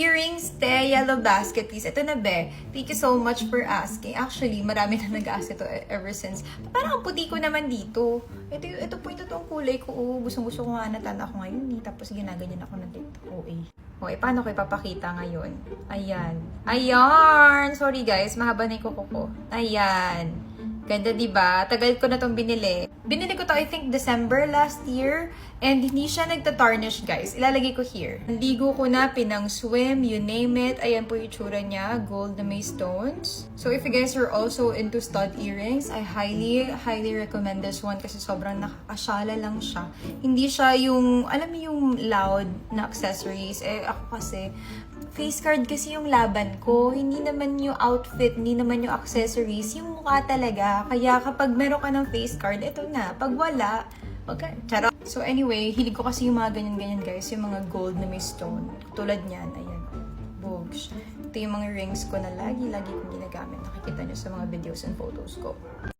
Earrings, te, yellow basket piece. Ito na, be. Thank you so much for asking. Actually, marami na nag-ask ito ever since. Parang ang puti ko naman dito. Ito po yung totoong kulay ko. Gustong-gusto ko nga natanda ako ngayon. Tapos ginaganyan ako ng TikTok. Okay, paano ko ipapakita ngayon? Ayan. Ayan! Sorry guys, mahaba na yung kuko ko. Ayan. Ganda, diba? Tagal ko na tong binili. Binili ko to, I think, December last year. And hindi siya nagta-tarnish, guys. Ilalagay ko here. Ligo ko na, pinang swim, you name it. Ayan po yung tsura niya. Gold na may stones. So, if you guys are also into stud earrings, I highly recommend this one kasi sobrang nakakasyala lang siya. Hindi siya yung, alam mo yung loud na accessories. Ako kasi, face card kasi yung laban ko. Hindi naman yung outfit, hindi naman yung accessories. Yung mukha talaga. Kaya kapag meron ka ng face card, ito na. Pag wala, okay. Charot. So anyway, hilig ko kasi yung mga ganyan-ganyan guys. Yung mga gold na may stone. Tulad niyan. Ayan. Bogs. Ito yung mga rings ko na lagi kong ginagamit. Nakikita nyo sa mga videos and photos ko.